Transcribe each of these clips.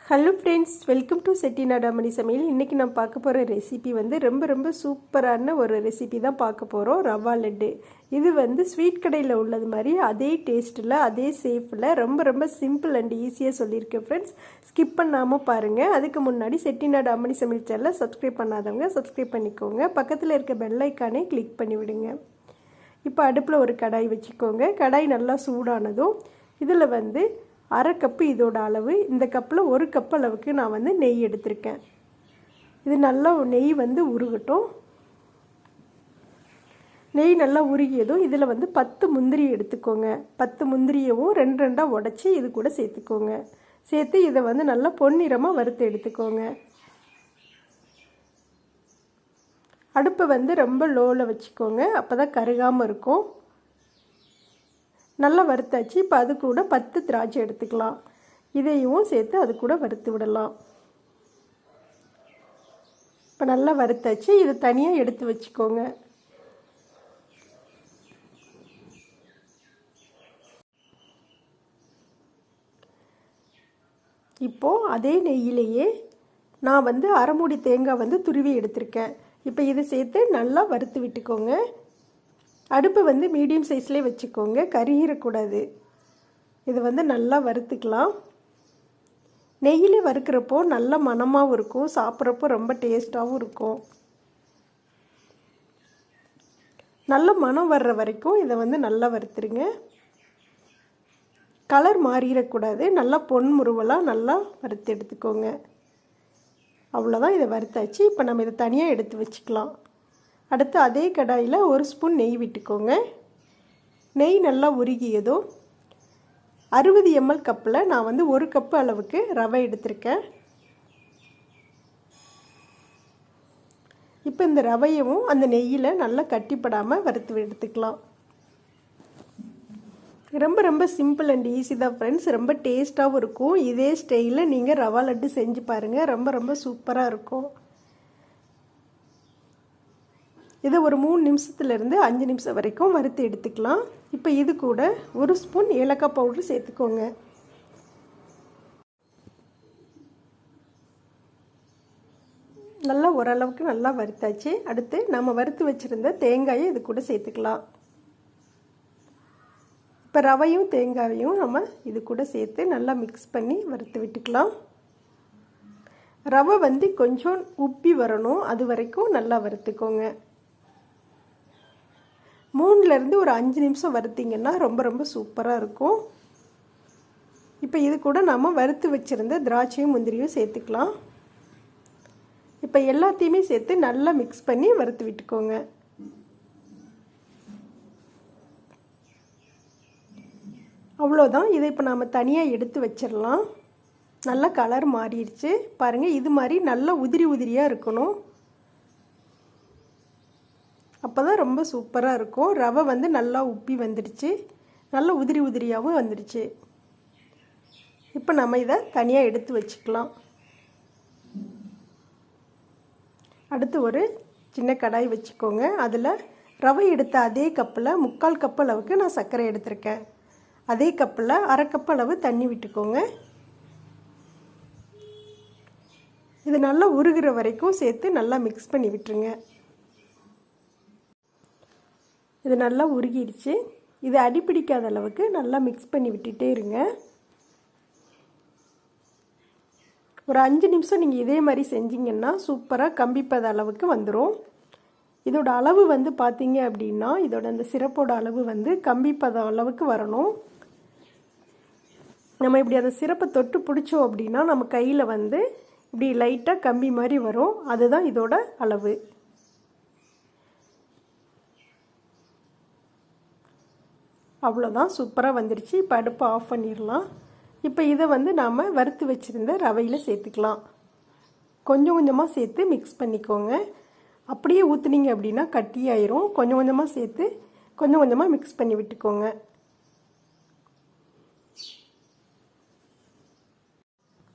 Hello friends, welcome to Chettinad Ammani சமையல். இன்றைக்கி நம்ம பார்க்க போகிற ரெசிபி ரொம்ப சூப்பரான ஒரு ரெசிபி தான் பார்க்க போகிறோம். ரவா லட்டு. இது ஸ்வீட் கடையில் உள்ளது மாதிரி அதே டேஸ்ட்டில் அதே சேஃபில் ரொம்ப சிம்பிள் அண்ட் ஈஸியாக சொல்லியிருக்கேன் ஃப்ரெண்ட்ஸ். ஸ்கிப் பண்ணாமல் பாருங்கள். அதுக்கு முன்னாடி செட்டிநாடு அம்மனி சமையல் சேனலை சப்ஸ்கிரைப் பண்ணாதவங்க சப்ஸ்கிரைப் பண்ணிக்கோங்க. பக்கத்தில் இருக்க பெல் ஐக்கானே கிளிக் பண்ணி விடுங்க. இப்போ அடுப்பில் ஒரு கடாய் வச்சுக்கோங்க. கடாய் நல்லா சூடானதும் இதில் அரை கப்பு இதோட அளவு, இந்த கப்பில் ஒரு கப் அளவுக்கு நான் நெய் எடுத்திருக்கேன். இது நல்லா நெய் உருகட்டும். நெய் நல்லா உருகியதும் இதில் 10 முந்திரி எடுத்துக்கோங்க. 10 முந்திரியவும் ரெண்டாக உடச்சி இது கூட சேர்த்துக்கோங்க. சேர்த்து இதை நல்லா பொன்னிறமாக வறுத்து எடுத்துக்கோங்க. அடுப்பை ரொம்ப லோவில் வச்சுக்கோங்க. அப்போ தான் கருகாமல் இருக்கும். நல்லா வறுத்தாச்சு. இப்போ அது கூட 10 திராட்சை எடுத்துக்கலாம். இதையும் சேர்த்து அது கூட வறுத்து விடலாம். இப்போ நல்லா வறுத்தாச்சு. இதை தனியாக எடுத்து வச்சுக்கோங்க. இப்போது அதே நெய்யிலேயே நான் அரை மூடி தேங்காய் துருவி எடுத்திருக்கேன். இப்போ இதை சேர்த்து நல்லா வறுத்து விட்டுக்கோங்க. அடுப்பு மீடியம் சைஸ்லேயே வச்சுக்கோங்க, கருகிடக்கூடாது. இது நல்லா வறுத்துக்கலாம். நெய்யிலே வறுக்கிறப்போ நல்ல மணமாகவும் இருக்கும், சாப்பிட்றப்போ ரொம்ப டேஸ்ட்டாகவும் இருக்கும். நல்ல மணம் வர்ற வரைக்கும் இதை நல்லா வறுத்துருங்க. கலர் மாறிடக்கூடாது. நல்லா பொன் முருவலாக நல்லா வறுத்து எடுத்துக்கோங்க. அவ்வளோதான், இதை வறுத்தாச்சு. இப்போ நம்ம இதை தனியாக எடுத்து வச்சுக்கலாம். அடுத்து அதே கடாயில் 1 ஸ்பூன் நெய் விட்டுக்கோங்க. நெய் நல்லா உருகியதும் 60 ml கப்பில் நான் 1 கப்பு அளவுக்கு ரவை எடுத்திருக்கேன். இப்போ இந்த ரவையவும் அந்த நெய்யில் நல்லா கட்டிப்படாமல் வறுத்து எடுத்துக்கலாம். ரொம்ப சிம்பிள் அண்ட் ஈஸி தான் ஃப்ரெண்ட்ஸ். ரொம்ப டேஸ்ட்டாகவும் இருக்கும். இதே ஸ்டைலில் நீங்கள் ரவா லட்டு செஞ்சு பாருங்கள். ரொம்ப சூப்பராக இருக்கும். இதை ஒரு 3 நிமிஷத்துலேருந்து 5 நிமிஷம் வரைக்கும் வறுத்து எடுத்துக்கலாம். இப்போ இது கூட 1 ஸ்பூன் ஏலக்காய் பவுடர் சேர்த்துக்கோங்க. நல்லா ஓரளவுக்கு நல்லா வறுத்தாச்சு. அடுத்து நம்ம வறுத்து வச்சுருந்த தேங்காயை இது கூட சேர்த்துக்கலாம். இப்போ ரவையும் தேங்காயையும் நம்ம இது கூட சேர்த்து நல்லா மிக்ஸ் பண்ணி வறுத்து விட்டுக்கலாம். ரவை கொஞ்சம் உப்பி வரணும், அது வரைக்கும் நல்லா வறுத்துக்கோங்க. 3லேருந்து ஒரு 5 நிமிஷம் வறுத்திங்கன்னா ரொம்ப சூப்பராக இருக்கும். இப்போ இது கூட நம்ம வறுத்து வச்சுருந்த திராட்சையும் முந்திரியும் சேர்த்துக்கலாம். இப்போ எல்லாத்தையுமே சேர்த்து நல்லா மிக்ஸ் பண்ணி வறுத்து விட்டுக்கோங்க. அவ்வளோதான். இதை இப்போ நாம் தனியாக எடுத்து வச்சிடலாம். நல்லா கலர் மாறிடுச்சு பாருங்கள். இது மாதிரி நல்லா உதிரியாக இருக்கணும். அப்போ தான் ரொம்ப சூப்பராக இருக்கும். ரவை நல்லா உப்பி வந்துடுச்சு, நல்லா உதிரியாகவும் வந்துடுச்சு. இப்போ நம்ம இதை தனியாக எடுத்து வச்சுக்கலாம். அடுத்து ஒரு சின்ன கடாய் வச்சுக்கோங்க. அதில் ரவை எடுத்த அதே கப்பில் 3/4 கப் அளவுக்கு நான் சர்க்கரை எடுத்திருக்கேன். அதே கப்பில் அரை கப் அளவு தண்ணி விட்டுக்கோங்க. இது நல்லா உருகிற வரைக்கும் சேர்த்து நல்லா மிக்ஸ் பண்ணி விட்டுருங்க. இது நல்லா உருகிடுச்சு. இது அடிப்பிடிக்காத அளவுக்கு நல்லா மிக்ஸ் பண்ணி விட்டுட்டே இருங்க. ஒரு 5 நிமிஷம் நீங்கள் இதே மாதிரி செஞ்சிங்கன்னா சூப்பராக கம்பிப்பத அளவுக்கு வந்துடும். இதோட அளவு பார்த்தீங்க அப்படின்னா இதோட அந்த சிரப்போட அளவு கம்பிப்பத அளவுக்கு வரணும். நம்ம இப்படி அந்த சிரப்பை தொட்டு பிடிச்சோம் அப்படின்னா நம்ம கையில் இப்படி லைட்டாக கம்பி மாதிரி வரும். அதுதான் இதோட அளவு. அவ்வளோதான், சூப்பராக வந்துடுச்சு. இப்போ அடுப்பை ஆஃப் பண்ணிடலாம். இப்போ இதை நாம் வறுத்து வச்சுருந்த ரவையில் சேர்த்துக்கலாம். கொஞ்சமாக சேர்த்து மிக்ஸ் பண்ணிக்கோங்க. அப்படியே ஊற்றுனீங்க அப்படின்னா கட்டியாயிரும். கொஞ்சமாக சேர்த்து கொஞ்சமாக மிக்ஸ் பண்ணி விட்டுக்கோங்க.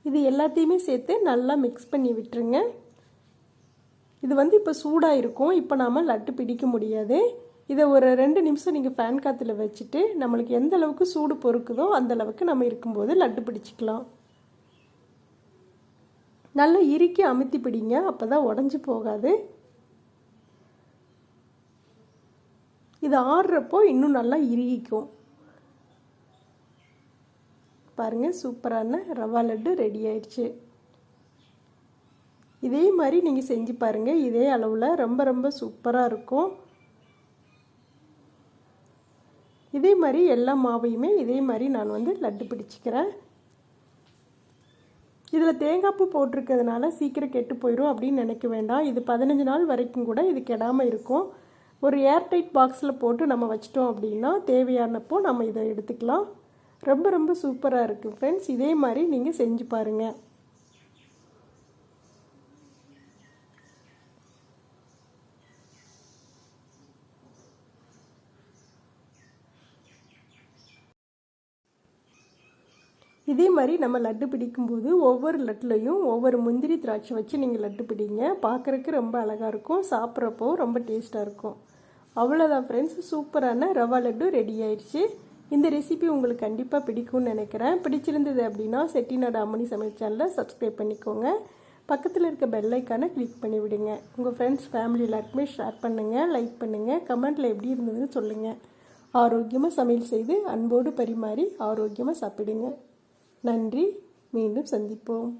இது எல்லாத்தையுமே சேர்த்து நல்லா மிக்ஸ் பண்ணி விட்டுருங்க. இது இப்போ சூடாக இருக்கும். இப்போ நாம் லட்டு பிடிக்க முடியாது. இதை ஒரு 2 நிமிஷம் நீங்கள் ஃபேன் காற்றுல வச்சுட்டு நம்மளுக்கு எந்த அளவுக்கு சூடு பொறுக்குதோ அந்த அளவுக்கு நம்ம இருக்கும்போது லட்டு பிடிச்சிக்கலாம். நல்லா இறுக்கி அமுத்தி பிடிங்க, அப்போ தான் உடஞ்சி போகாது. இது ஆறுறப்போ இன்னும் நல்லா இறுகிக்கும். பாருங்கள், சூப்பரான ரவா லட்டு ரெடி ஆயிடுச்சு. இதே மாதிரி நீங்கள் செஞ்சு பாருங்கள். இதே அளவில் ரொம்ப ரொம்ப சூப்பராக இருக்கும். இதே மாதிரி எல்லா மாவையுமே இதே மாதிரி நான் வந்து லட்டு பிடிச்சிக்கிறேன். இதில் தேங்காய் பூ போட்டிருக்கிறதுனால சீக்கிரம் கெட்டு போயிடும் அப்படின்னு நினைக்க வேண்டாம். இது 15 நாள் வரைக்கும் கூட இது கெடாமல் இருக்கும். ஒரு ஏர்டைட் பாக்ஸில் போட்டு நம்ம வச்சிட்டோம் அப்படின்னா தேவையானப்போ நம்ம இதை எடுத்துக்கலாம். ரொம்ப ரொம்ப சூப்பராக இருக்குது ஃப்ரெண்ட்ஸ். இதே மாதிரி நீங்கள் செஞ்சு பாருங்கள். இதே மாதிரி நம்ம லட்டு பிடிக்கும்போது ஒவ்வொரு லட்டுலையும் ஒவ்வொரு முந்திரி திராட்சை வச்சு நீங்கள் லட்டு பிடிங்க. பார்க்குறக்கு ரொம்ப அழகாக இருக்கும், சாப்பிட்றப்போ ரொம்ப டேஸ்ட்டாக இருக்கும். அவ்வளோதான் ஃப்ரெண்ட்ஸ், சூப்பரான ரவா லட்டு ரெடி ஆயிடுச்சு. இந்த ரெசிபி உங்களுக்கு கண்டிப்பாக பிடிக்கும்னு நினைக்கிறேன். பிடிச்சிருந்தது அப்படின்னா செட்டிநாடு அம்மனி சமையல் சேனலை சப்ஸ்கிரைப் பண்ணிக்கோங்க. பக்கத்தில் இருக்க பெல் ஐக்கானை கிளிக் பண்ணி விடுங்க. உங்கள் ஃப்ரெண்ட்ஸ் ஃபேமிலி எல்லாருக்குமே ஷேர் பண்ணுங்கள், லைக் பண்ணுங்கள், கமெண்ட்டில் எப்படி இருந்ததுன்னு சொல்லுங்கள். ஆரோக்கியமாக சமையல் செய்து அன்போடு பரிமாறி ஆரோக்கியமாக சாப்பிடுங்க. நன்றி. மீண்டும் சந்திப்போம்.